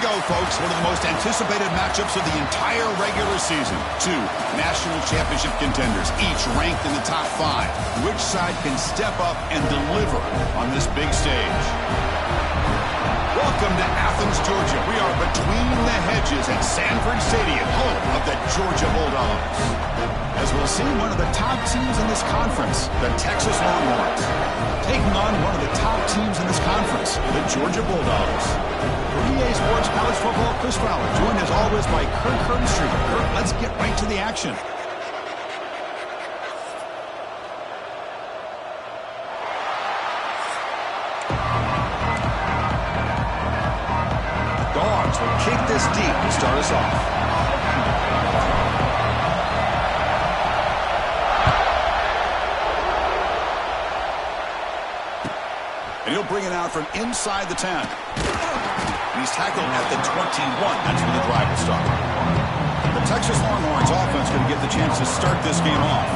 go, folks. One of the most anticipated matchups of the entire regular season. Two national championship contenders, each ranked in the top 5. Which side can step up and deliver on this big stage? Welcome to Athens, Georgia. We are between the hedges at Sanford Stadium, home of the Georgia Bulldogs. As we'll see, one of the top teams in this conference, the Texas Longhorns, taking on one of the top teams in this conference, the Georgia Bulldogs. For EA Sports College Football, Chris Fowler, joined as always by Kirk Herbstreit. Kirk, let's get right to the action. Dawgs will kick this deep to start us off. And he'll bring it out from inside the 10. He's tackled at the 21. That's where the drive will start. The Texas Longhorns offense going to get the chance to start this game off.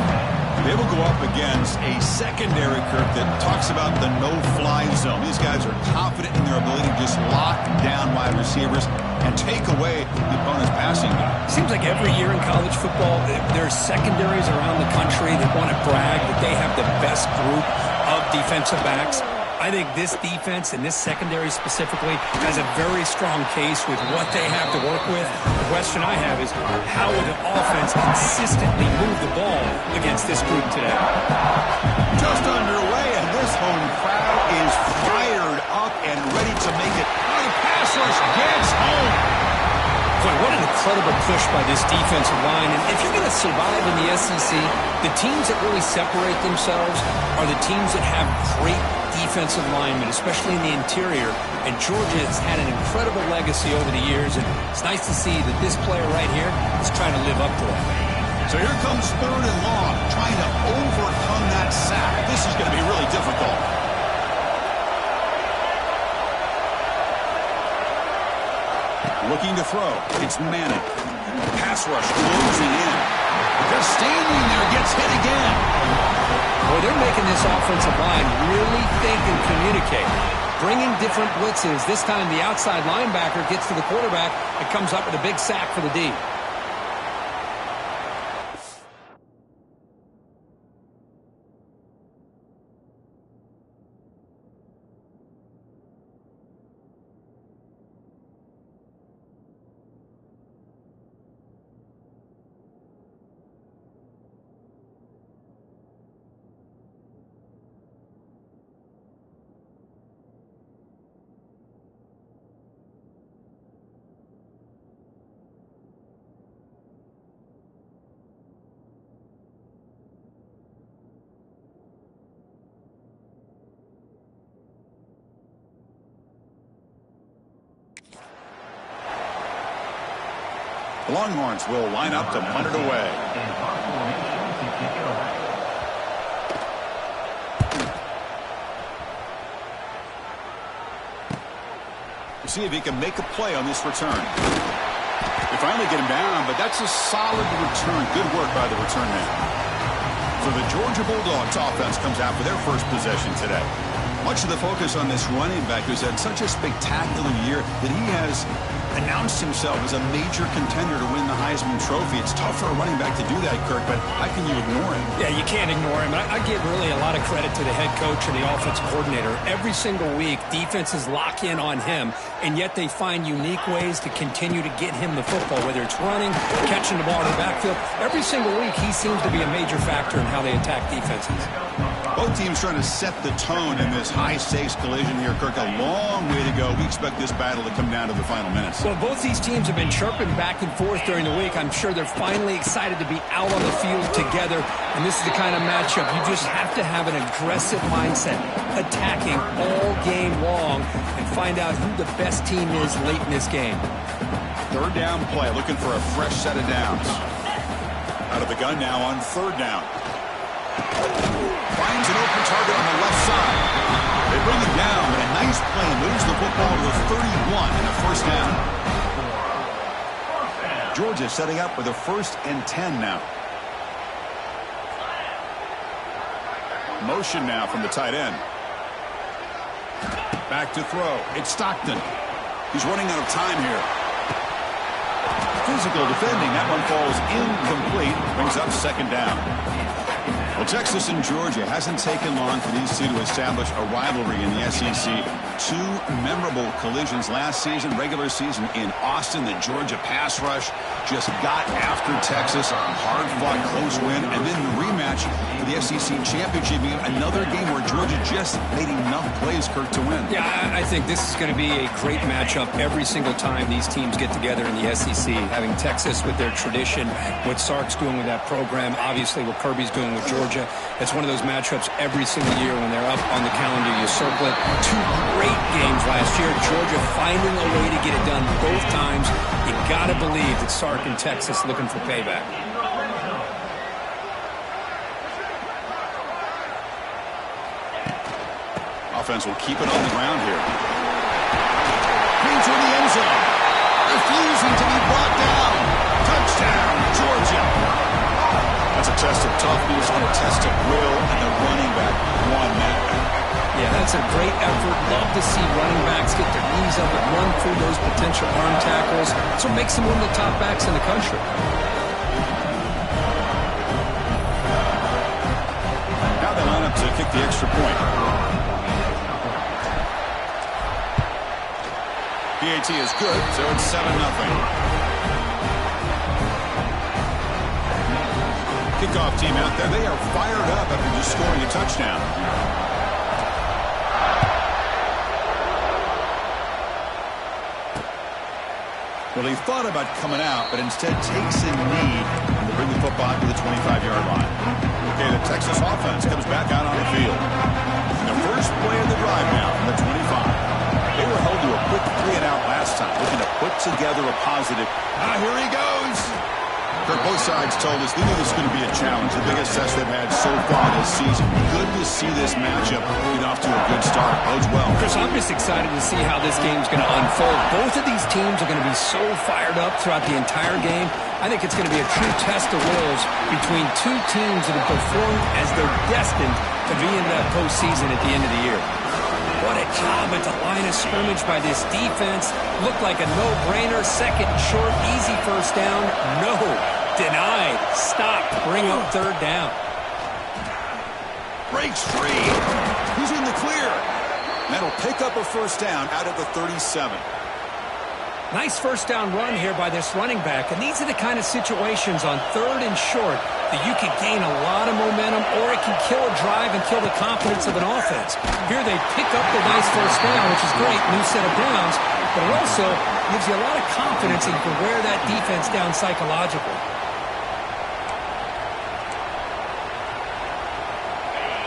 They will go up against a secondary, Kirk, that talks about the no-fly zone. These guys are confident in their ability to just lock down wide receivers and take away the opponent's passing game. Seems like every year in college football, there's secondaries around the country that want to brag that they have the best group of defensive backs. I think this defense and this secondary specifically has a very strong case with what they have to work with. The question I have is, how will the offense consistently move the ball against this group today? Just underway, and this home crowd is fired up and ready to make it. Oh, the pass rush gets home. Boy, what an incredible push by this defensive line. And if you're going to survive in the SEC, the teams that really separate themselves are the teams that have great defensive linemen, especially in the interior. And Georgia has had an incredible legacy over the years, and it's nice to see that this player right here is trying to live up to it. So here comes 3rd and long, trying to overcome that sack. This is going to be really difficult. Looking to throw. It's Manning. Pass rush closing in. Just standing there, gets hit again. Boy, they're making this offensive line really think and communicate. Bringing different blitzes. This time the outside linebacker gets to the quarterback and comes up with a big sack for the D. The Longhorns will line up to punt it away. We'll see if he can make a play on this return. They finally get him down, but that's a solid return. Good work by the return man. So the Georgia Bulldogs offense comes out for their first possession today. Much of the focus on this running back who's had such a spectacular year that he has announced himself as a major contender to win the Heisman Trophy. It's tough for a running back to do that, Kirk, but how can you ignore him? Yeah, you can't ignore him. I give really a lot of credit to the head coach and the offensive coordinator. Every single week, defenses lock in on him, and yet they find unique ways to continue to get him the football, whether it's running, catching the ball in the backfield. Every single week, he seems to be a major factor in how they attack defenses. Both teams trying to set the tone in this high-stakes collision here, Kirk. A long way to go. We expect this battle to come down to the final minutes. Well, both these teams have been chirping back and forth during the week. I'm sure they're finally excited to be out on the field together. And this is the kind of matchup you just have to have an aggressive mindset, attacking all game long, and find out who the best team is late in this game. 3rd down play, looking for a fresh set of downs. Out of the gun now on 3rd down. Finds an open target on the left side. They bring him down, but a nice play moves the football to the 31 and a 1st down. Georgia setting up with a 1st and 10 now. Motion now from the tight end. Back to throw. It's Stockton. He's running out of time here. Physical defending. That one falls incomplete. Brings up second down. Well, Texas and Georgia hasn't taken long for these two to establish a rivalry in the SEC. Two memorable collisions last season, regular season in Austin. The Georgia pass rush just got after Texas. Hard-fought, close win. And then the rematch for the SEC championship game. Another game where Georgia just made enough plays, Kirk, to win. Yeah, I think this is going to be a great matchup every single time these teams get together in the SEC. Having Texas with their tradition, what Sark's doing with that program, obviously what Kirby's doing with Georgia. It's one of those matchups every single year when they're up on the calendar. You circle it. Two great games last year. Georgia finding a way to get it done both times. You got to believe that Sark and Texas looking for payback. Offense will keep it on the ground here. Green to the end zone. Refusing to be brought down. Touchdown, Georgia. That's a test of toughness and a test of will, and the running back won that. Yeah, that's a great effort. Love to see running backs get their knees up and run through those potential arm tackles. That's what makes them one of the top backs in the country. Now they line up to kick the extra point. PAT is good, so it's 7-0. Kickoff team out there. They are fired up after just scoring a touchdown. Well, he thought about coming out, but instead takes a knee to bring the football to the 25-yard line. Okay, the Texas offense comes back out on the field. In the first play of the drive now from the 25. They were held to a quick 3-and-out last time, looking to put together a positive. Here he goes. Kirk, both sides told us they knew this was going to be a challenge, the biggest test they've had so far this season. Good to see this matchup get off to a good start. Bodes well. Chris, I'm just excited to see how this game's going to unfold. Both of these teams are going to be so fired up throughout the entire game. I think it's going to be a true test of wills between two teams that have performed as they're destined to be in the postseason at the end of the year. What a job at the line of scrimmage by this defense. Looked like a no-brainer. Second and short, easy first down. No. Denied. Stop. Bring up third down. Breaks free. He's in the clear. That'll pick up a first down out of the 37. Nice first down run here by this running back. And these are the kind of situations on third and short that you can gain a lot of momentum, or it can kill a drive and kill the confidence of an offense. Here they pick up the nice first down, which is great, new set of downs, but it also gives you a lot of confidence that you can wear that defense down psychologically.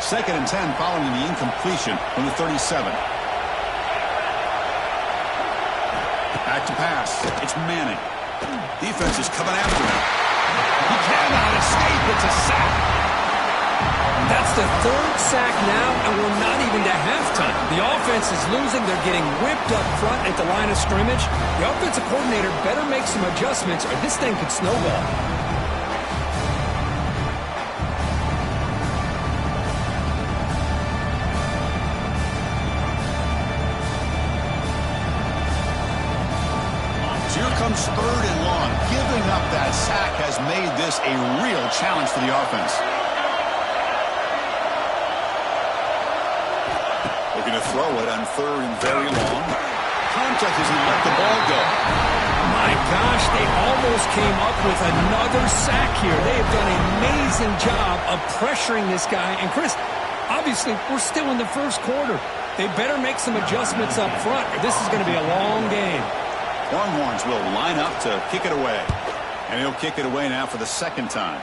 Second and 10 following the incompletion from the 37. Back to pass. It's Manning. Defense is coming after him. He cannot escape. It's a sack. That's the third sack now, and we're not even to halftime. The offense is losing. They're getting whipped up front at the line of scrimmage. The offensive coordinator better make some adjustments, or this thing could snowball. Comes third and long. Giving up that sack has made this a real challenge for the offense. Looking to throw it on third and very long. Contact as he let the ball go. My gosh, they almost came up with another sack here. They have done an amazing job of pressuring this guy. And Chris, obviously, we're still in the first quarter. They better make some adjustments up front, or this is going to be a long game. Longhorns will line up to kick it away. And he'll kick it away now for the second time.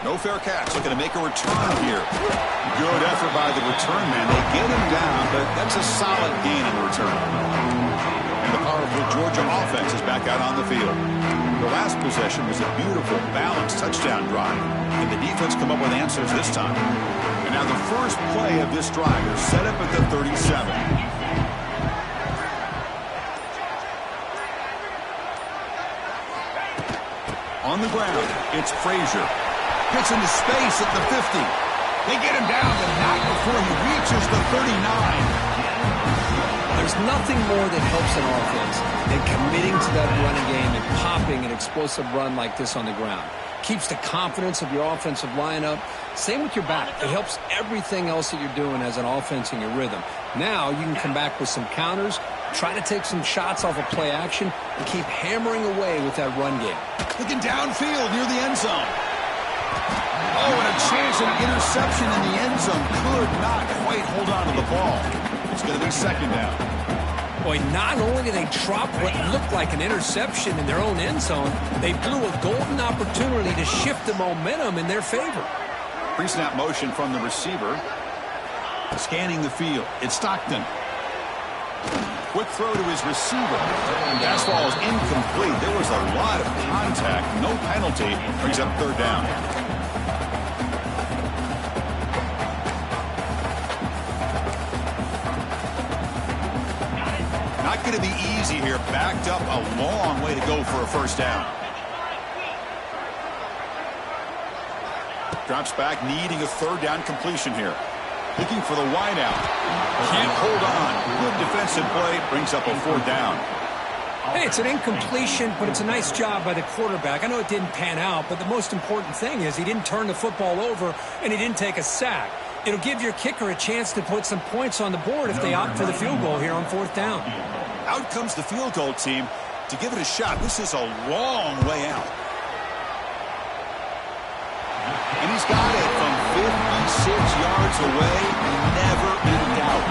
No fair catch. Looking to make a return here. Good effort by the return man. They get him down, but that's a solid gain on the return. And the powerful Georgia offense is back out on the field. The last possession was a beautiful, balanced touchdown drive. And the defense come up with answers this time. And now the first play of this drive is set up at the 37. On the ground, it's Frazier. Gets into space at the 50. They get him down, but not before he reaches the 39. There's nothing more that helps an offense than committing to that running game and popping an explosive run like this on the ground. Keeps the confidence of your offensive lineup. Same with your back. It helps everything else that you're doing as an offense in your rhythm. Now you can come back with some counters, try to take some shots off of play action, and keep hammering away with that run game. Looking downfield near the end zone. Oh, and a chance at an interception in the end zone. Could not quite hold on to the ball. It's going to be second down. Boy, not only did they drop what looked like an interception in their own end zone, they blew a golden opportunity to shift the momentum in their favor. Pre-snap motion from the receiver. Scanning the field. It's Stockton. Quick throw to his receiver. Pass ball is incomplete. There was a lot of contact. No penalty. Brings up third down. Not going to be easy here. Backed up a long way to go for a first down. Drops back, needing a third down completion here. Looking for the wideout. Can't hold on. Good defensive play. Brings up a fourth down. Hey, it's an incompletion, but it's a nice job by the quarterback. I know it didn't pan out, but the most important thing is he didn't turn the football over and he didn't take a sack. It'll give your kicker a chance to put some points on the board if they opt for the field goal here on fourth down. Out comes the field goal team to give it a shot. This is a long way out. And he's got it from 56 yards away, never in doubt.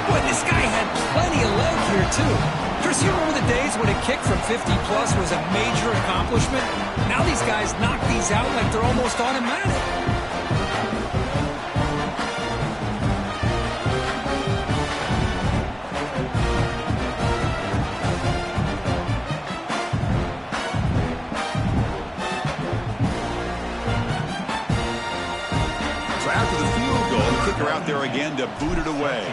Boy, this guy had plenty of leg here, too. Chris, you remember the days when a kick from 50-plus was a major accomplishment? Now these guys knock these out like they're almost automatic. Kicker out there again to boot it away.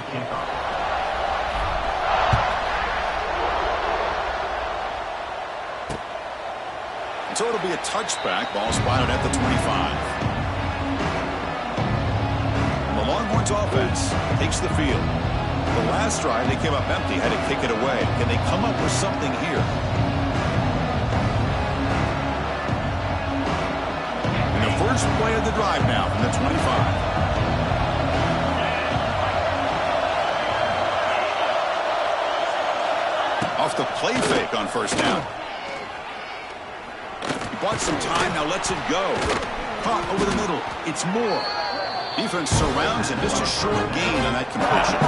And so it'll be a touchback. Ball spotted at the 25. And the Longhorns offense takes the field. The last drive they came up empty, had to kick it away. Can they come up with something here? And the first play of the drive now from the 25. Off the play fake on first down. He bought some time, now lets it go. Caught over the middle. It's Moore. Defense surrounds him. Just a short gain on that completion.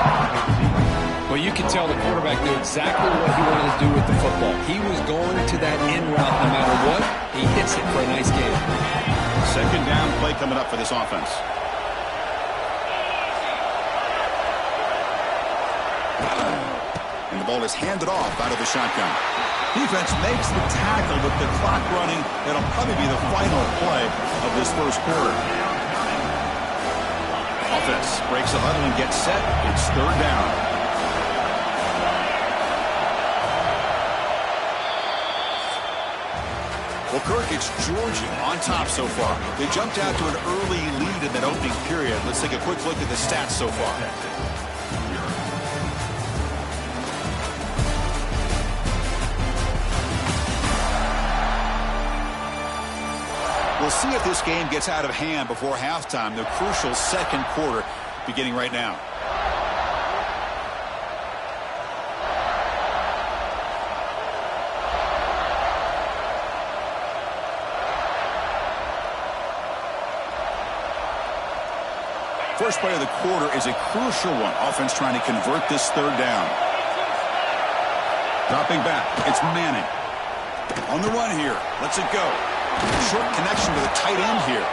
Well, you can tell the quarterback knew exactly what he wanted to do with the football. He was going to that end route no matter what. He hits it for a nice gain. Second down play coming up for this offense. And the ball is handed off out of the shotgun. Defense makes the tackle with the clock running. That'll probably be the final play of this first quarter. Offense breaks a huddle and gets set. It's third down. Well, Kirk, it's Georgia on top so far. They jumped out to an early lead in that opening period. Let's take a quick look at the stats so far. We'll see if this game gets out of hand before halftime. The crucial second quarter beginning right now. First play of the quarter is a crucial one. Offense trying to convert this third down. Dropping back. It's Manning. On the run here. Lets it go. Short connection to the tight end here.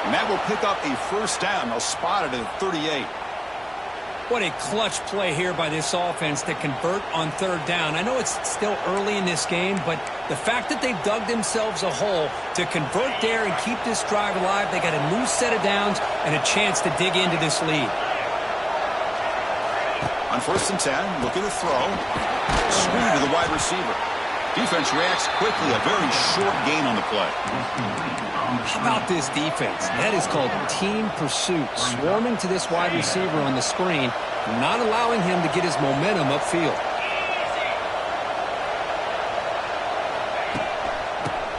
And that will pick up a first down. They'll spot it at 38. What a clutch play here by this offense to convert on third down. I know it's still early in this game, but the fact that they've dug themselves a hole to convert there and keep this drive alive, they got a new set of downs and a chance to dig into this lead. On first and 10, looking to throw. Screen to the wide receiver. Defense reacts quickly. A very short gain on the play. How about this defense? That is called team pursuit. Swarming to this wide receiver on the screen. not allowing him to get his momentum upfield.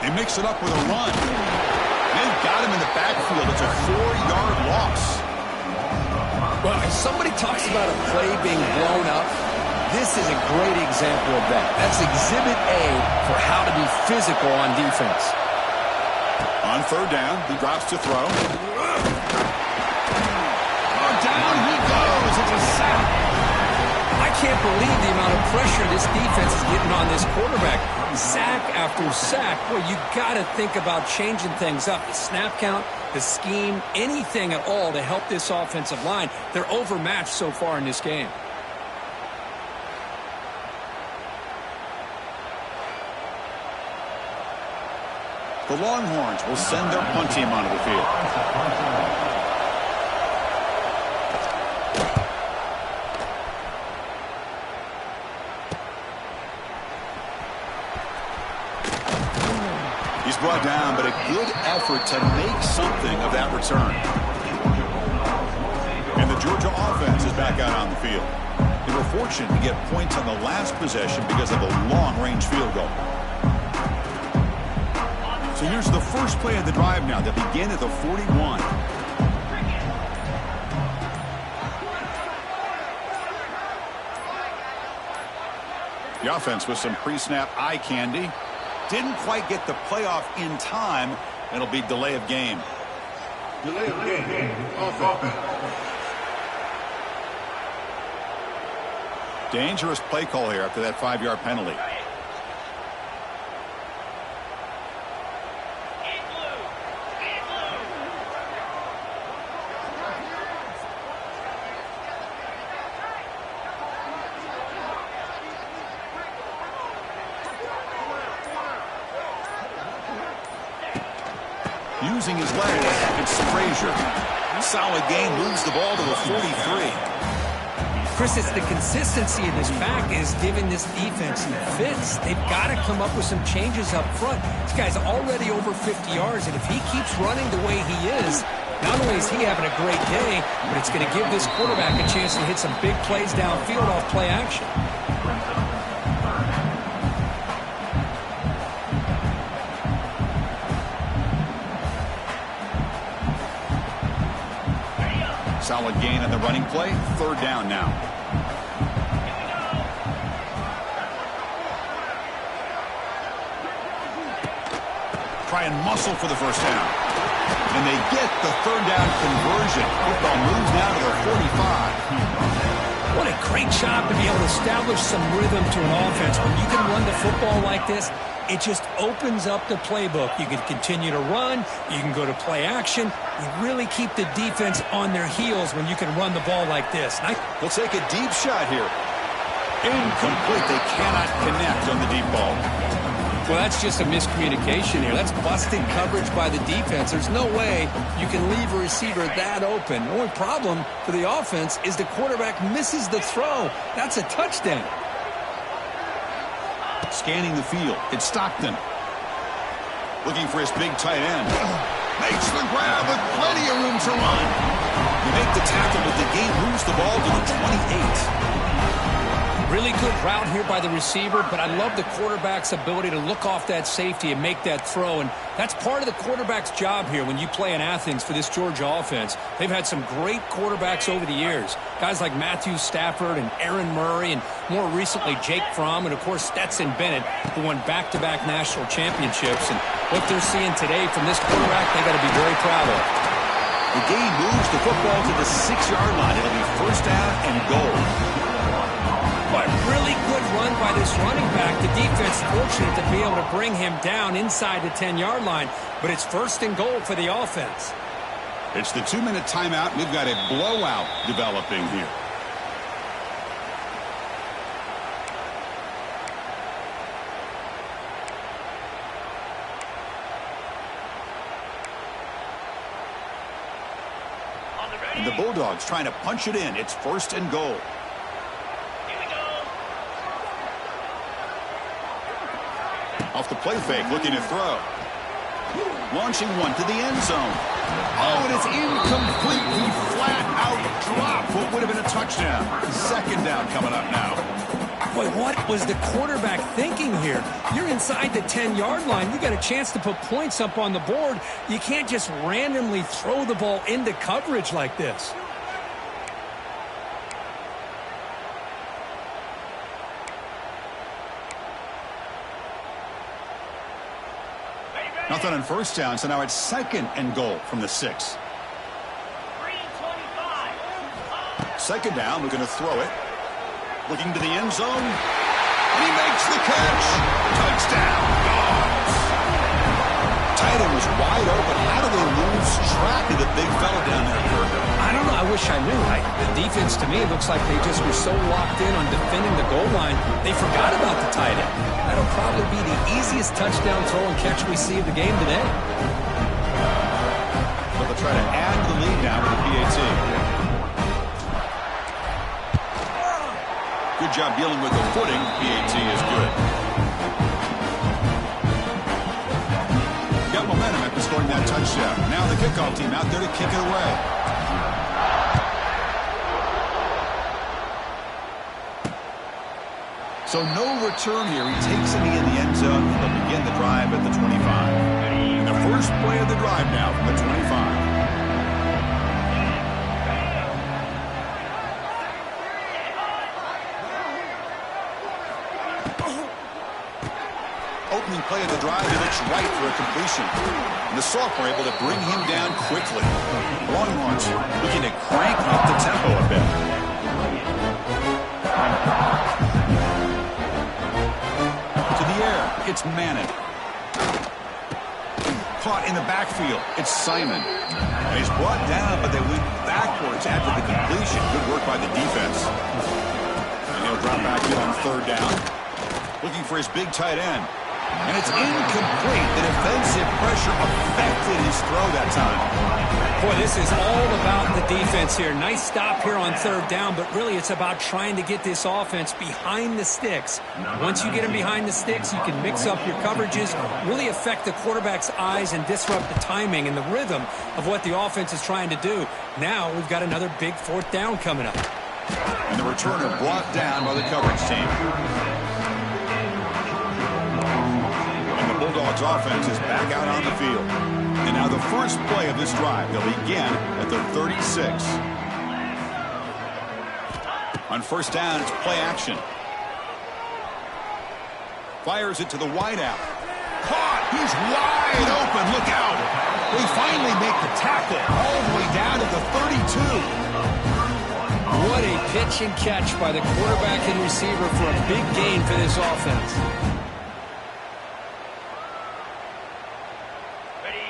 They mix it up with a run. They've got him in the backfield. It's a 4-yard loss. Well, if somebody talks about a play being blown up, this is a great example of that. That's Exhibit A for how to be physical on defense. On third down, he drops to throw. Oh, down he goes. It's a sack. I can't believe the amount of pressure this defense is getting on this quarterback. Sack after sack. Well, you got to think about changing things up. The snap count, the scheme, anything at all to help this offensive line. They're overmatched so far in this game. The Longhorns will send their punt team onto the field. He's brought down, but a good effort to make something of that return. And the Georgia offense is back out on the field. They were fortunate to get points on the last possession because of a long-range field goal. So here's the first play of the drive now. They begin at the 41. The offense with some pre-snap eye candy. Didn't quite get the playoff in time. It'll be delay of game. Delay of game. Dangerous play call here after that 5-yard penalty. Using his legs, it's Frazier. Solid game, moves the ball to the 43. Chris, it's the consistency of this back is giving this defense some fits. They've got to come up with some changes up front. This guy's already over 50 yards, and if he keeps running the way he is, not only is he having a great day, but it's going to give this quarterback a chance to hit some big plays downfield off play action. Solid gain on the running play. Third down now. Try and muscle for the first down. And they get the third down conversion. Football moves now to the 45. What a great job to be able to establish some rhythm to an offense. When you can run the football like this, it just opens up the playbook. You can continue to run. You can go to play action. You really keep the defense on their heels when you can run the ball like this. We'll take a deep shot here. Incomplete. They cannot connect on the deep ball. Well, that's just a miscommunication here. That's busted coverage by the defense. There's no way you can leave a receiver that open. The only problem for the offense is the quarterback misses the throw. That's a touchdown. Scanning the field. It's Stockton. Looking for his big tight end. Makes the grab with plenty of room to run. You make the tackle, but the game moves the ball to the 28. Really good route here by the receiver, but I love the quarterback's ability to look off that safety and make that throw. And that's part of the quarterback's job here when you play in Athens for this Georgia offense. They've had some great quarterbacks over the years. Guys like Matthew Stafford and Aaron Murray and more recently Jake Fromm and, of course, Stetson Bennett, who won back-to-back national championships. And what they're seeing today from this quarterback, they got to be very proud of. The game moves the football to the 6-yard line. It'll be first down and goal. But really good run by this running back. The defense fortunate to be able to bring him down inside the 10-yard line. But it's first and goal for the offense. It's the 2-minute timeout. We've got a blowout developing here. And the Bulldogs trying to punch it in. It's first and goal. Off the play fake, looking to throw. Launching one to the end zone. Oh, and it's incomplete. He flat out drop. What would have been a touchdown? Second down coming up now. Boy, what was the quarterback thinking here? You're inside the 10-yard line. You got a chance to put points up on the board. You can't just randomly throw the ball into coverage like this. Nothing on first down, so now it's second and goal from the 6. Second down, we're going to throw it. Looking to the end zone. And he makes the catch. Touchdown, Dawgs. Tight end was wide open. How do they lose track of the big fella down there, Kirk? I don't know. I wish I knew. The defense, to me, looks like they just were so locked in on defending the goal line, they forgot about the tight end. That'll probably be the easiest touchdown throw and catch we see of the game today. But they'll try to add to the lead now with the PAT. Good job dealing with the footing. PAT is good. Got momentum after scoring that touchdown. Now the kickoff team out there to kick it away. So no return here. He takes it in the end zone, and they'll begin the drive at the 25. And the first play of the drive now from the 25. Opening play of the drive, he looks right for a completion. And the sophomore able to bring him down quickly. Long launch, looking to crank up the tempo a bit. To the air, it's Manning. Caught in the backfield, it's Simon. And he's brought down, but they went backwards after the completion. Good work by the defense. And he'll drop back in on third down. Looking for his big tight end. And it's incomplete. The defensive pressure affected his throw that time. Boy, this is all about the defense here. Nice stop here on third down, but really it's about trying to get this offense behind the sticks. Once you get them behind the sticks, you can mix up your coverages, really affect the quarterback's eyes and disrupt the timing and the rhythm of what the offense is trying to do. Now we've got another big fourth down coming up. And the returner brought down by the coverage team. Bulldogs offense is back out on the field. And now the first play of this drive, they'll begin at the 36. On first down, it's play action. Fires it to the wideout. Caught! He's wide open! Look out! They finally make the tackle all the way down to the 32. What a pitch and catch by the quarterback and receiver for a big gain for this offense.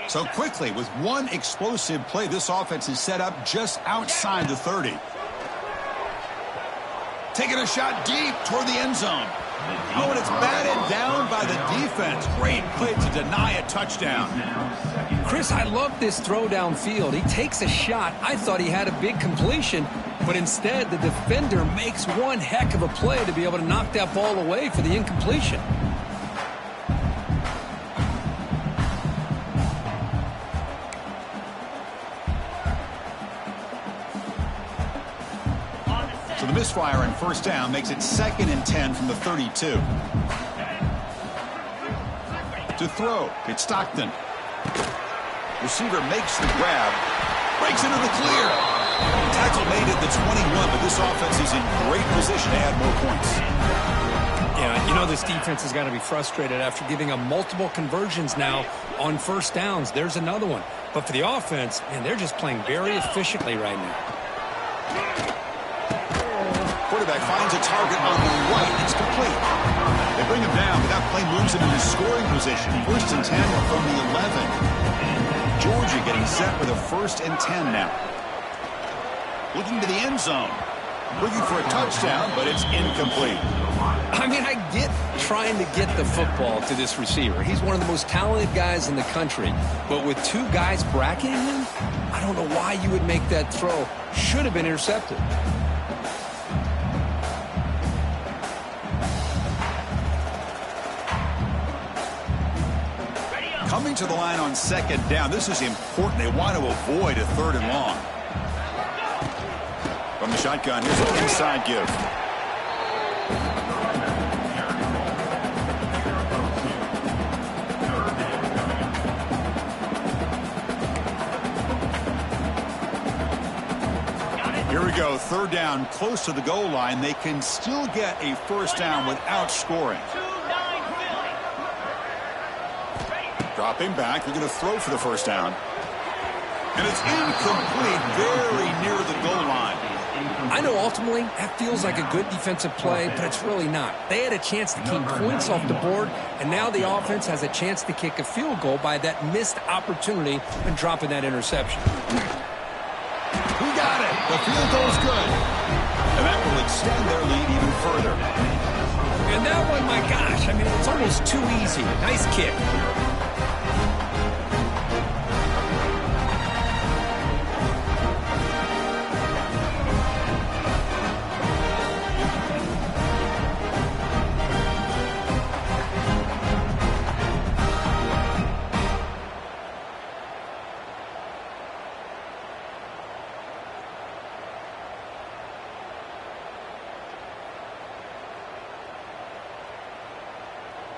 So quickly, with one explosive play, this offense is set up just outside the 30. Taking a shot deep toward the end zone. Oh, and it's batted down by the defense. Great play to deny a touchdown. Chris, I love this throw downfield. He takes a shot. I thought he had a big completion, but instead the defender makes one heck of a play to be able to knock that ball away for the incompletion. So the misfire on first down makes it second and 10 from the 32. To throw, it's Stockton. Receiver makes the grab, breaks into the clear. Tackle made at the 21, but this offense is in great position to add more points. Yeah, you know this defense has got to be frustrated after giving them multiple conversions now on first downs. There's another one. But for the offense, man, they're just playing very efficiently right now. Quarterback finds a target on the right. It's complete. They bring him down, but that play moves him into scoring position. First and 10 from the 11. Georgia getting set with a first and 10 now. Looking to the end zone. Looking for a touchdown, but it's incomplete. I mean, I get trying to get the football to this receiver. He's one of the most talented guys in the country. But with two guys bracketing him, I don't know why you would make that throw. Should have been intercepted. Coming to the line on second down. This is important. They want to avoid a third and long. From the shotgun, here's an inside give. Here we go, third down, close to the goal line. They can still get a first down without scoring. Dropping back, they're going to throw for the first down. And it's incomplete, very near the goal line. I know ultimately that feels like a good defensive play, but it's really not. They had a chance to keep points off the board, and now the offense has a chance to kick a field goal by that missed opportunity and dropping that interception. He got it. The field goal's good. And that will extend their lead even further. And that one, my gosh, I mean, it's almost too easy. Nice kick.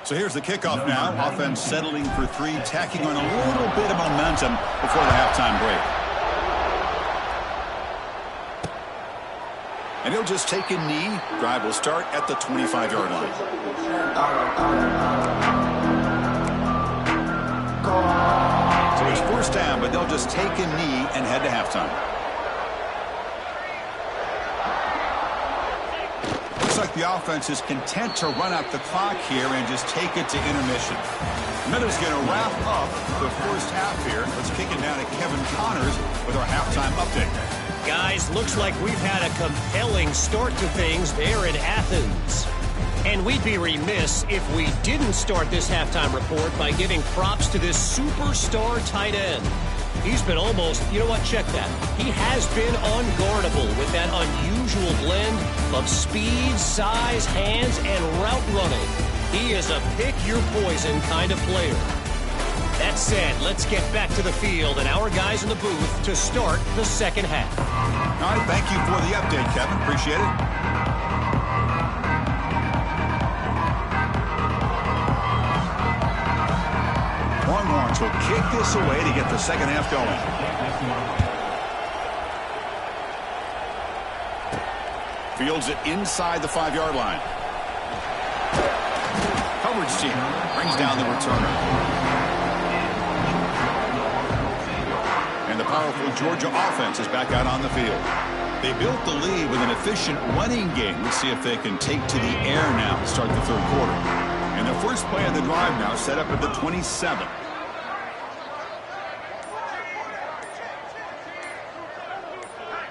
So here's the kickoff now. Offense settling for three, tacking on a little bit of momentum before the halftime break. And he'll just take a knee. Drive will start at the 25-yard line. So it's first down, but they'll just take a knee and head to halftime. Like the offense is content to run out the clock here and just take it to intermission. Miller's going to wrap up the first half here. Let's kick it down to Kevin Connors with our halftime update. Guys, looks like we've had a compelling start to things there in Athens. And we'd be remiss if we didn't start this halftime report by giving props to this superstar tight end. He's been almost, you know what, check that. He has been unguardable with that unusual blend of speed, size, hands, and route running. He is a pick-your-poison kind of player. That said, let's get back to the field and our guys in the booth to start the second half. All right, thank you for the update, Kevin. Appreciate it. Longhorns will kick this away to get the second half going. Fields it inside the 5-yard line. Coverage team brings down the returner. And the powerful Georgia offense is back out on the field. They built the lead with an efficient running game. Let's see if they can take to the air now to start the third quarter. And the first play of the drive now set up at the 27.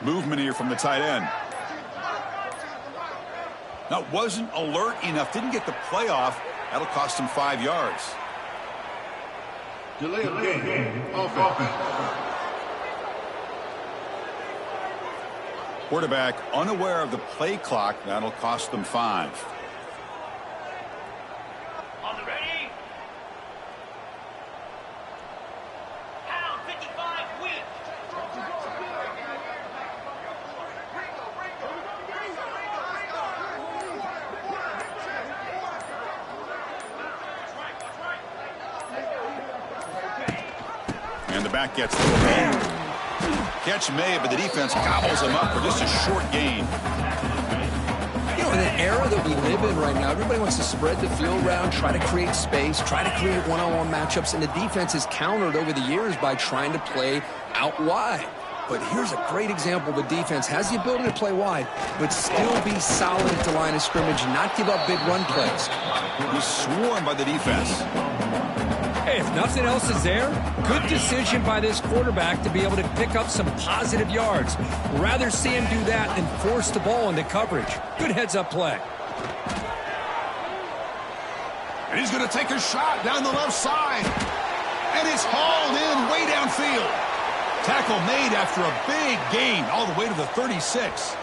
Movement here from the tight end. Now, wasn't alert enough. Didn't get the play off. That'll cost him 5 yards. Delay of game. Offense. Quarterback unaware of the play clock. That'll cost them 5. On the ready. Pound 55 win. And the back gets the man. Catch made, but the defense gobbles him up for just a short gain. You know, in an era that we live in right now, everybody wants to spread the field around, try to create space, try to create one-on-one matchups, and the defense is countered over the years by trying to play out wide. But here's a great example. The defense has the ability to play wide, but still be solid at the line of scrimmage, not give up big run plays. He's swarmed by the defense. Hey, if nothing else is there, good decision by this quarterback to be able to pick up some positive yards. Rather see him do that than force the ball into coverage. Good heads-up play. And he's going to take a shot down the left side. And it's hauled in way downfield. Tackle made after a big gain all the way to the 36.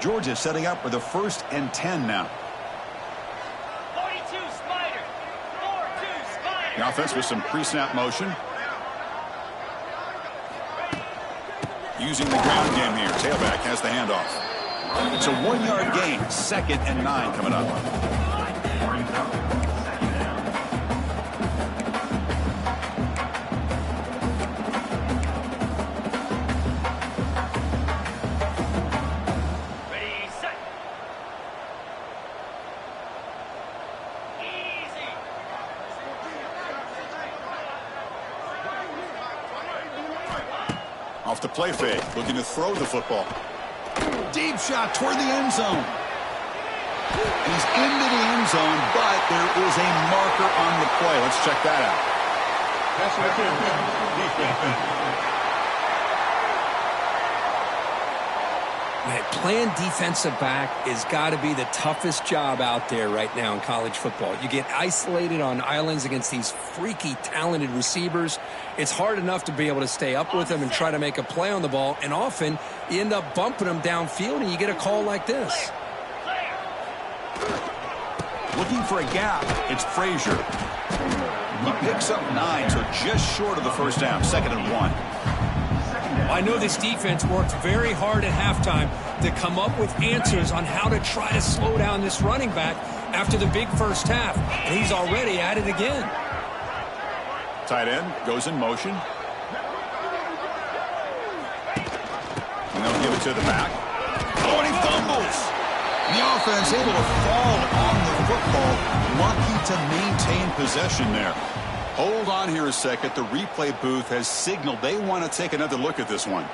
Georgia setting up for the 1st and 10 now. 42 Spider. 4-2 Spider. The offense with some pre-snap motion. Using the ground game here. Tailback has the handoff. It's a 1-yard gain. 2nd and 9 coming up. Ready, set. Easy. Off the play fake. Looking to throw the football. Deep shot toward the end zone. And he's into the end zone, but there is a marker on the play. Let's check that out. That's right there. Defense. Man, playing defensive back has got to be the toughest job out there right now in college football. You get isolated on islands against these freaky, talented receivers. It's hard enough to be able to stay up with them and try to make a play on the ball, and often you end up bumping them downfield and you get a call like this. Looking for a gap. It's Frazier. He picks up 9, so just short of the first down. 2nd and 1. I know this defense worked very hard at halftime to come up with answers on how to try to slow down this running back after the big first half, and he's already at it again. Tight end goes in motion. And they'll give it to the back. Oh, and he fumbles. The offense able to fall on the football. Lucky to maintain possession there. Hold on here a second. The replay booth has signaled they want to take another look at this one.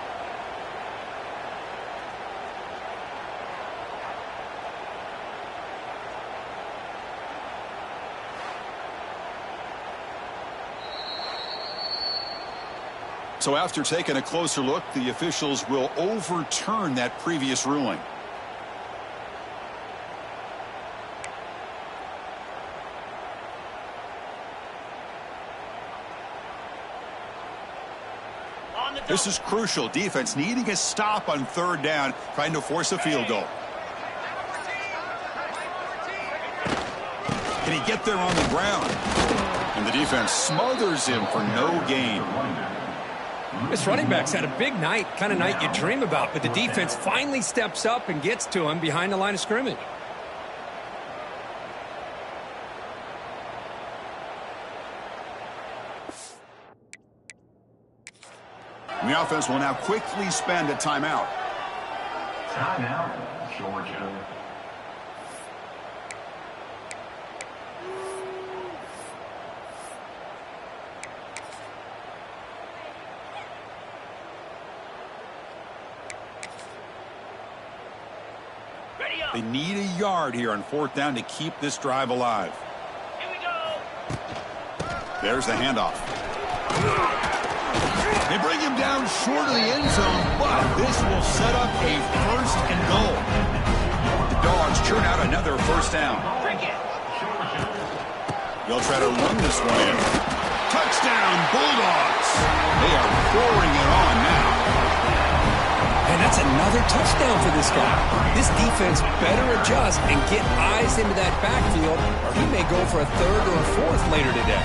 So after taking a closer look, the officials will overturn that previous ruling. This is crucial. Defense needing a stop on 3rd down, trying to force a field goal. Can he get there on the ground? And the defense smothers him for no gain. This running back's had a big night, kind of night you dream about, but the defense finally steps up and gets to him behind the line of scrimmage. And the offense will now quickly spend a timeout. Timeout, Georgia. Ready up. They need a yard here on 4th down to keep this drive alive. Here we go. There's the handoff. They bring him down short of the end zone, but this will set up a 1st and goal. The Dawgs churn out another 1st down. They'll try to run this one in. Touchdown, Bulldogs. They are pouring it on now. And that's another touchdown for this guy. This defense better adjust and get eyes into that backfield, or he may go for a 3rd or a 4th later today.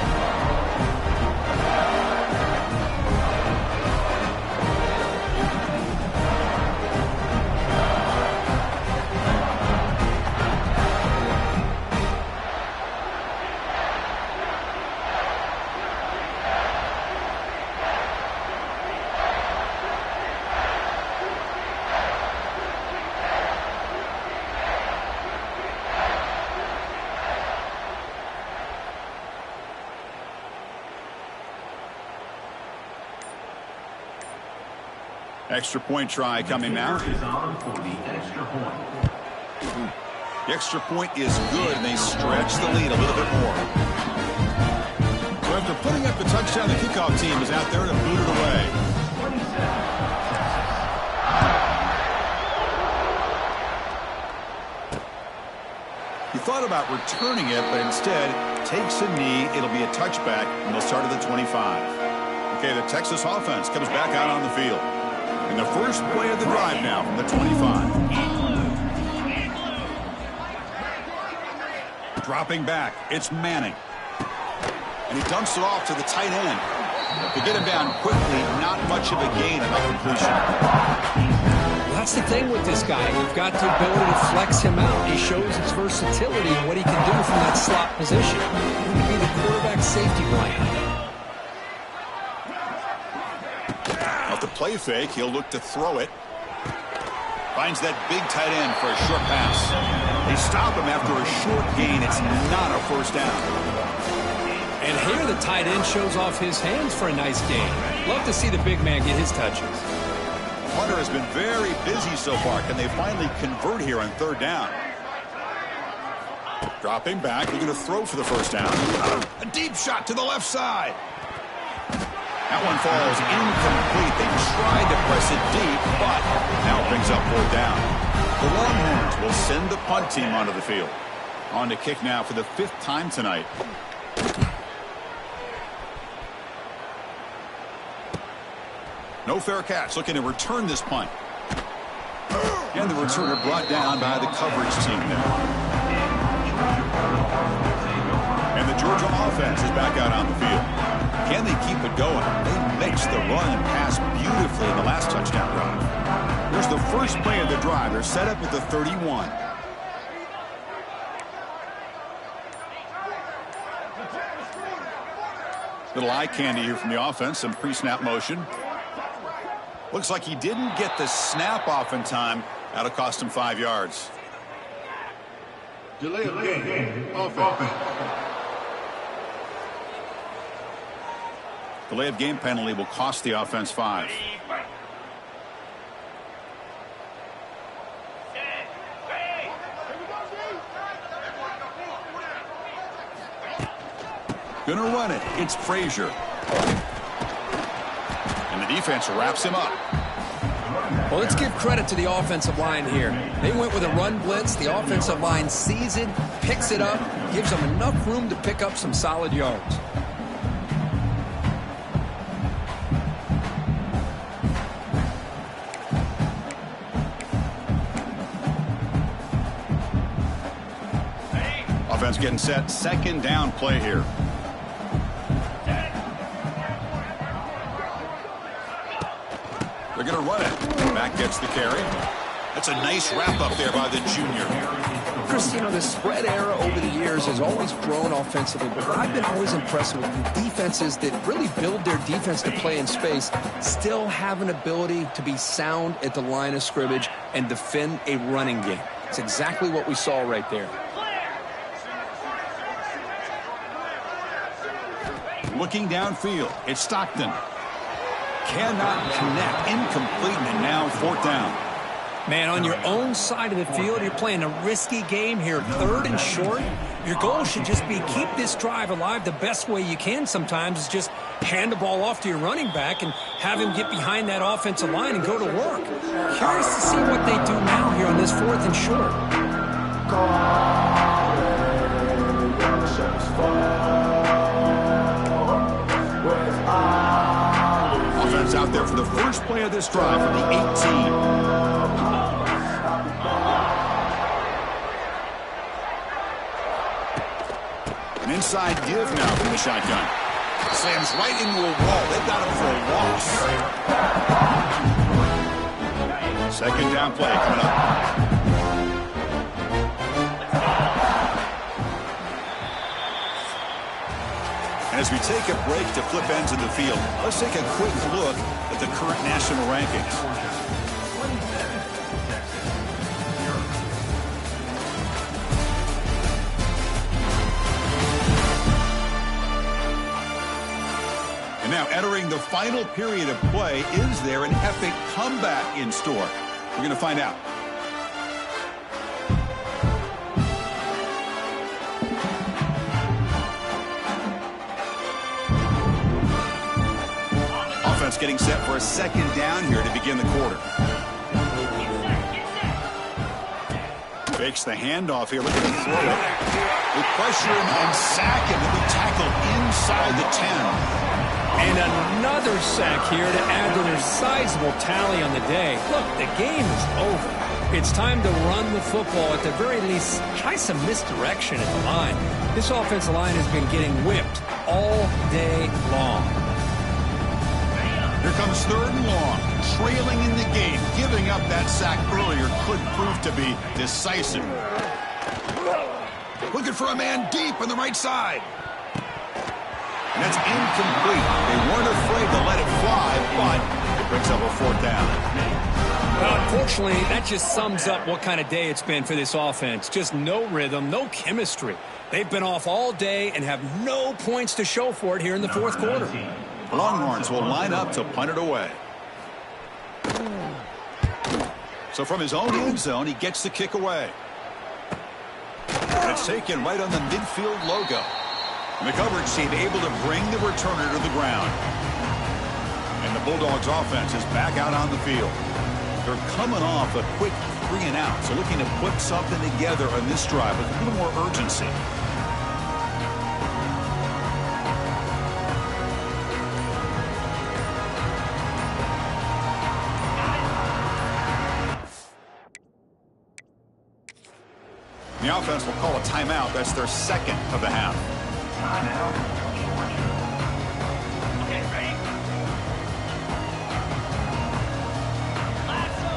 Extra point try coming now. Is on for the extra point. The extra point is good, and they stretch the lead a little bit more. So after putting up the touchdown, the kickoff team is out there to boot it away. He thought about returning it, but instead takes a knee. It'll be a touchback, and they'll start at the 25. Okay, the Texas offense comes back out on the field. And the first play of the drive now from the 25. Dropping back, it's Manning. And he dumps it off to the tight end. To get him down quickly, not much of a gain on that completion. That's the thing with this guy. You've got the ability to flex him out. He shows his versatility and what he can do from that slot position. He can be the quarterback safety blanket. Off the play fake, he'll look to throw it. Finds that big tight end for a short pass. They stop him after a short gain. It's not a first down. And here the tight end shows off his hands for a nice gain. Love to see the big man get his touches. Hunter has been very busy so far. Can they finally convert here on third down? Dropping back, looking to throw for the first down. A deep shot to the left side. That one falls incomplete. They tried to press it deep, but now it brings up fourth down. The Longhorns will send the punt team onto the field. On to kick now for the 5th time tonight. No fair catch, looking to return this punt. And the returner brought down by the coverage team there. And the Georgia offense is back out on the field. Can they keep it going? They mixed the run and pass beautifully in the last touchdown drive. Here's the first play of the drive. They're set up at the 31. Little eye candy here from the offense. Some pre-snap motion. Looks like he didn't get the snap off in time. That'll cost him 5 yards. Delay of game. Offense. Delay of game penalty will cost the offense 5. Gonna run it. It's Frazier. And the defense wraps him up. Well, let's give credit to the offensive line here. They went with a run blitz. The offensive line sees it, picks it up, gives them enough room to pick up some solid yards. Offense getting set. Second down play here. They're going to run it. Back gets the carry. That's a nice wrap up there by the junior. Chris, you know, the spread era over the years has always grown offensively, but I've been always impressed with defenses that really build their defense to play in space, still have an ability to be sound at the line of scrimmage and defend a running game. It's exactly what we saw right there. Looking downfield, it's Stockton. Cannot connect, incomplete, and now fourth down. Man, on your own side of the field, you're playing a risky game here, 3rd and short. Your goal should just be keep this drive alive the best way you can sometimes is just hand the ball off to your running back and have him get behind that offensive line and go to work. Curious to see what they do now here on this 4th and short. Offense out there for the first play of this drive from the 18. An inside give now from the shotgun. Slams right into a wall. They've got him for a loss. Second down play coming up. As we take a break to flip ends of the field, let's take a quick look at the current national rankings. And now entering the final period of play, is there an epic comeback in store? We're going to find out. Getting set for a second down here to begin the quarter. Fakes the handoff here, looking to throw it. They pressure him and sack him. He'll be tackled inside the 10. And another sack here to add to their sizable tally on the day. Look, the game is over. It's time to run the football. At the very least, try some misdirection at the line. This offensive line has been getting whipped all day long. Here comes 3rd and long. Trailing in the game. Giving up that sack earlier could prove to be decisive. Looking for a man deep on the right side. And that's incomplete. They weren't afraid to let it fly, but it brings up a 4th down. Well, unfortunately, that just sums up what kind of day it's been for this offense. Just no rhythm, no chemistry. They've been off all day and have no points to show for it here in the 4th quarter. Longhorns will line up to punt it away. So from his own end zone, he gets the kick away. And it's taken right on the midfield logo. And the coverage team able to bring the returner to the ground. And the Bulldogs offense is back out on the field. They're coming off a quick 3 and out, so looking to put something together on this drive with a little more urgency. The offense will call a timeout. That's their 2nd of the half. Okay, ready? Lasso!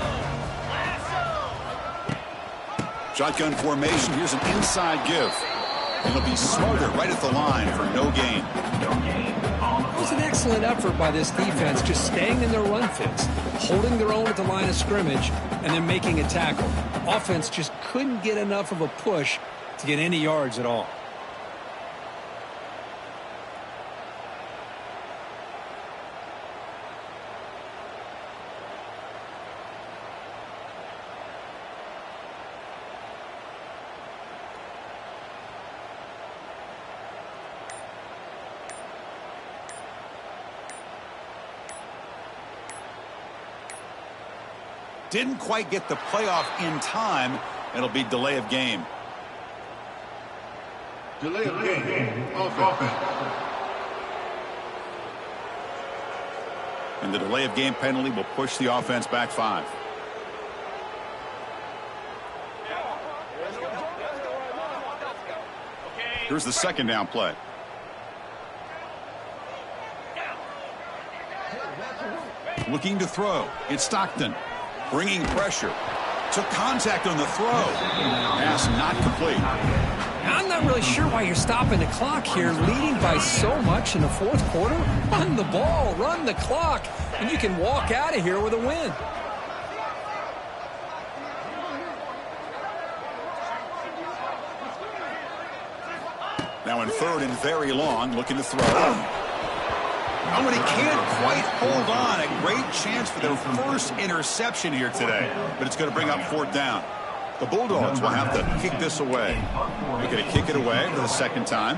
Shotgun formation. Here's an inside give. And it'll be smarter right at the line for no gain. It was an excellent effort by this defense, just staying in their run fits, holding their own at the line of scrimmage, and then making a tackle. Offense just couldn't get enough of a push to get any yards at all. Didn't quite get the playoff in time. It'll be delay of game. Delay of game. Offense. And the delay of game penalty will push the offense back 5. Here's the 2nd down play. Looking to throw. It's Stockton. Bringing pressure. Took contact on the throw. Pass not complete. I'm not really sure why you're stopping the clock here, leading by so much in the 4th quarter. Run the ball, run the clock, and you can walk out of here with a win. Now in 3rd and very long, looking to throw. Oh, and he can't quite hold on. A great chance for their first interception here today. But it's going to bring up 4th down. The Bulldogs will have to kick this away. They're going to kick it away for the 2nd time.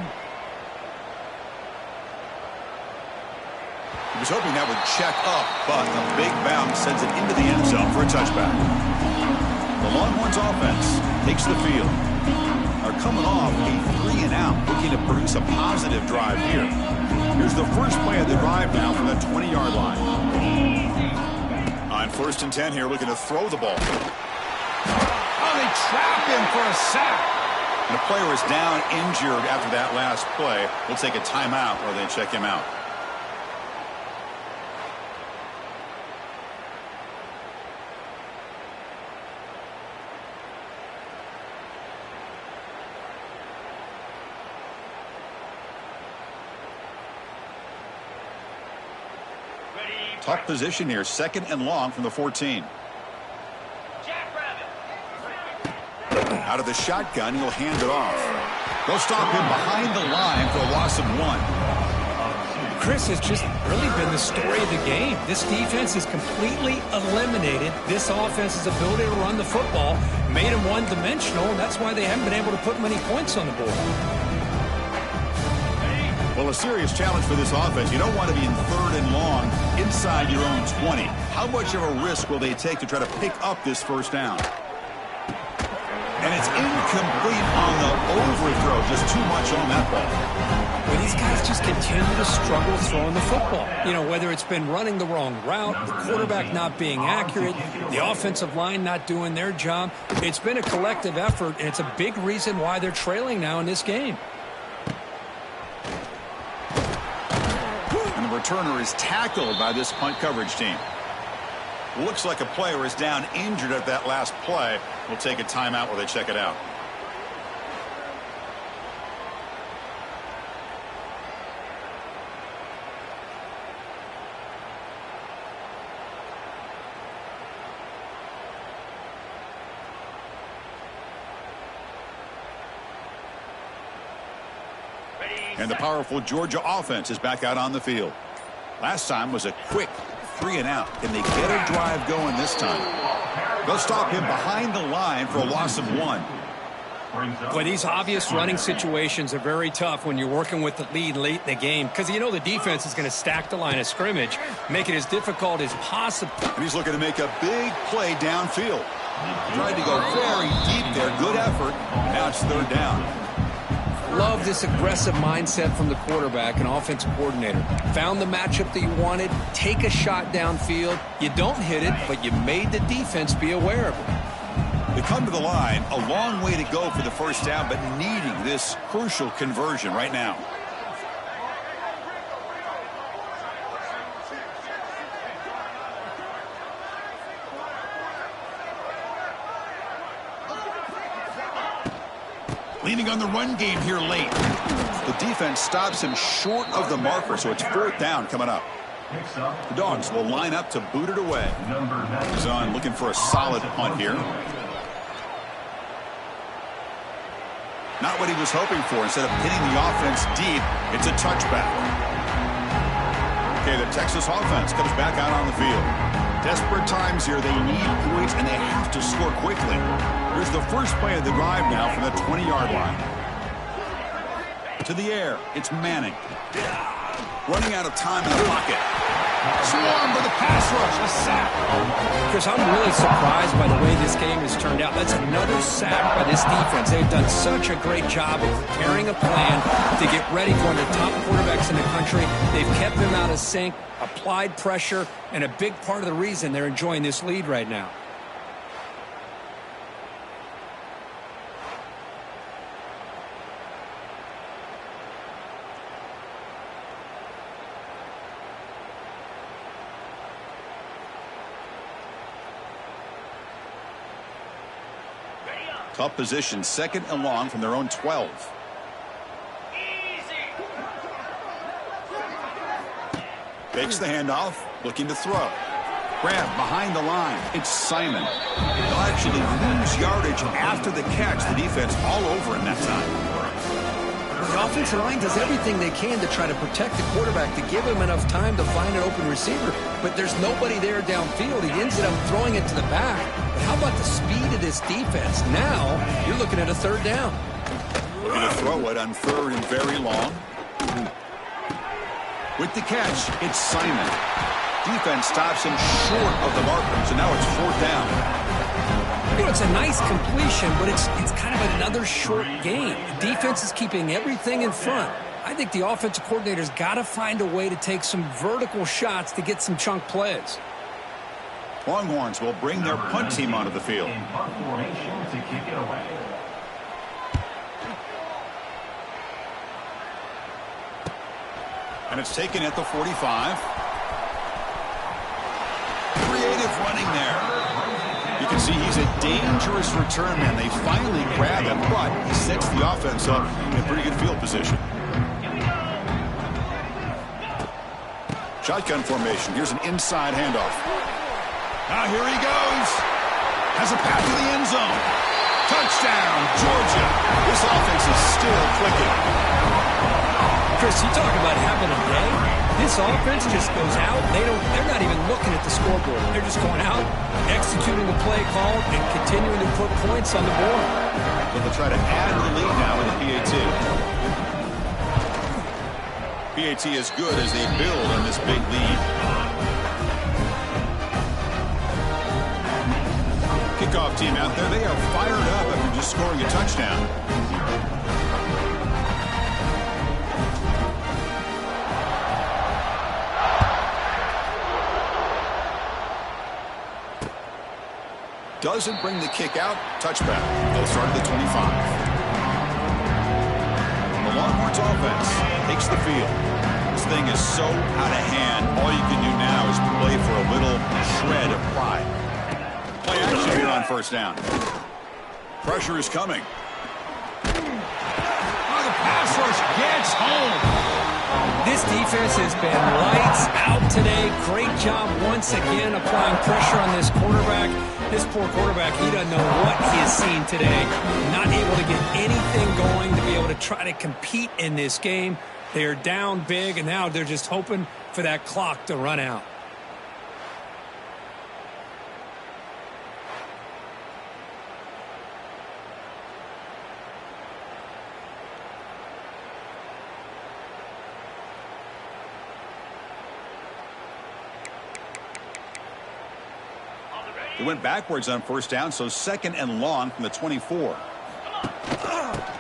He was hoping that would check up, but a big bounce sends it into the end zone for a touchback. The Longhorns offense takes the field. Are coming off a 3 and out, looking to produce a positive drive here. Here's the first play of the drive now from the 20-yard line. On 1st and 10 here, looking to throw the ball. Oh, they trap him for a sack. And the player is down injured after that last play. We'll take a timeout while they check him out. Tough position here, 2nd and long from the 14. Out of the shotgun, he'll hand it off. They'll stop him behind the line for a loss of 1. Chris has just really been the story of the game. This defense has completely eliminated this offense's ability to run the football, made them one-dimensional, and that's why they haven't been able to put many points on the board. Well, a serious challenge for this offense. You don't want to be in 3rd and long inside your own 20. How much of a risk will they take to try to pick up this 1st down? And it's incomplete on the overthrow. Just too much on that ball. Well, these guys just continue to struggle throwing the football. You know, whether it's been running the wrong route, the quarterback not being accurate, the offensive line not doing their job. It's been a collective effort, and it's a big reason why they're trailing now in this game. returner is tackled by this punt coverage team. Looks like a player is down injured at that last play. We'll take a timeout while they check it out. And the powerful Georgia offense is back out on the field. Last time was a quick 3-and-out. Can they get a drive going this time? They'll stop him behind the line for a loss of 1. Well, these obvious running situations are very tough when you're working with the lead late in the game because you know the defense is going to stack the line of scrimmage, make it as difficult as possible. And he's looking to make a big play downfield. Tried to go very deep there. Good effort. Now it's 3rd down. Love this aggressive mindset from the quarterback and offensive coordinator. Found the matchup that you wanted, take a shot downfield. You don't hit it, but you made the defense be aware of it. They come to the line, a long way to go for the first down, but needing this crucial conversion right now. Leaning on the run game here late. The defense stops him short of the marker, so it's 4th down coming up. The Dawgs will line up to boot it away. He's on looking for a solid punt here. Not what he was hoping for. Instead of hitting the offense deep, it's a touchback. Okay, the Texas offense comes back out on the field. Desperate times here. They need points, and they have to score quickly. Here's the first play of the drive now from the 20-yard line. To the air, it's Manning. Running out of time in the pocket. Swarmed with a pass rush, a sack. Chris, I'm really surprised by the way this game has turned out. That's another sack by this defense. They've done such a great job of preparing a plan to get ready for one of the top quarterbacks in the country. They've kept him out of sync, applied pressure, and a big part of the reason they're enjoying this lead right now. Tough position, 2nd and long from their own 12. Takes the handoff, looking to throw. Grab behind the line. It's Simon. They'll actually lose yardage after the catch. The defense all over him that time. The offensive line does everything they can to try to protect the quarterback, to give him enough time to find an open receiver. But there's nobody there downfield. He ends up throwing it to the back. But how about the speed of this defense? Now you're looking at a 3rd down. Looking to throw it on 3rd and very long. With the catch, it's Simon. Defense stops him short of the marker, so now it's 4th down. You know, it's a nice completion, but it's kind of another short game. The defense is keeping everything in front. I think the offensive coordinator's got to find a way to take some vertical shots to get some chunk plays. Longhorns will bring their punt team onto the field. And it's taken at the 45. Creative running there. You can see he's a dangerous return man. They finally grab him, but he sets the offense up in a pretty good field position. Shotgun formation. Here's an inside handoff. Now here he goes. Has a path to the end zone. Touchdown, Georgia. This offense is still clicking. Chris, you talk about having a day. This offense just goes out. They're not even looking at the scoreboard. They're just going out, executing the play call, and continuing to put points on the board. But they'll try to add to the lead now with the PAT. PAT is good as they build on this big lead. Kickoff team out there, they are fired up after just scoring a touchdown. Doesn't bring the kick out. Touchback. They'll start at the 25. The Longhorns offense takes the field. this thing is so out of hand, all you can do now is play for a little shred of pride. Play action here on first down. Pressure is coming. Oh, the pass rush gets home. This defense has been lights out today. Great job once again applying pressure on this quarterback. This poor quarterback, he doesn't know what he has seen today. Not able to get anything going to be able to try to compete in this game. They're down big, and now they're just hoping for that clock to run out. They went backwards on first down, so second and long from the 24.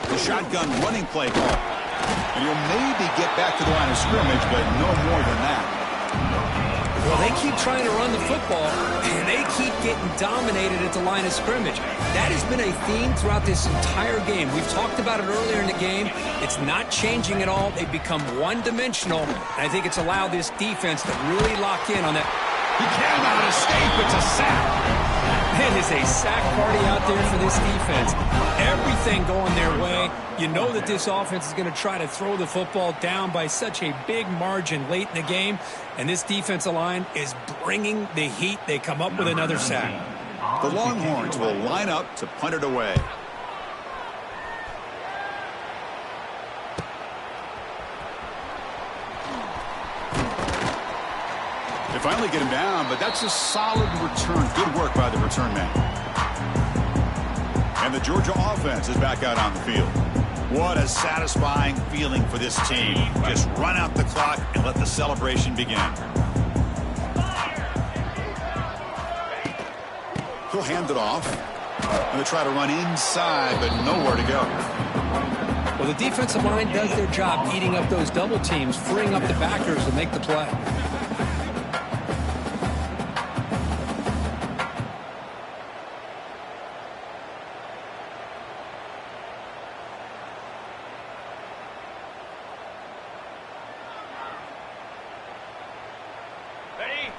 The shotgun running play call. And he'll maybe get back to the line of scrimmage, but no more than that. Well, they keep trying to run the football, and they keep getting dominated at the line of scrimmage. That has been a theme throughout this entire game. We've talked about it earlier in the game. It's not changing at all. They've become one-dimensional, and I think it's allowed this defense to really lock in on that. He cannot escape. It's a sack. It is a sack party out there for this defense. Everything going their way. You know that this offense is going to try to throw the football down by such a big margin late in the game. And this defensive line is bringing the heat. They come up with another sack. The Longhorns will line up to punt it away. They finally get him down, but that's a solid return. Good work by the return man. And the Georgia offense is back out on the field. What a satisfying feeling for this team. Just run out the clock and let the celebration begin. He'll hand it off. And they try to run inside, but nowhere to go. Well, the defensive line does their job eating up those double teams, freeing up the backers to make the play. Ready?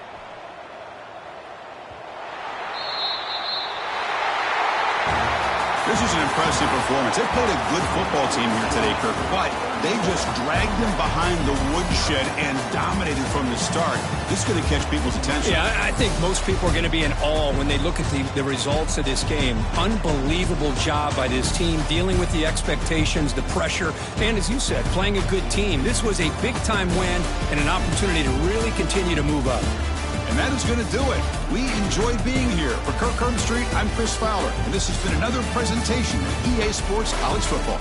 This is an impressive performance. They've played a good football team here today, Kirk, but they just dragged them behind the woodshed and dominated from the start. This is going to catch people's attention. Yeah, I think most people are going to be in awe when they look at the results of this game. Unbelievable job by this team, dealing with the expectations, the pressure, and as you said, playing a good team. This was a big-time win and an opportunity to really continue to move up. And that is going to do it. We enjoyed being here. For Kirk Street, I'm Chris Fowler, and this has been another presentation of EA Sports College Football.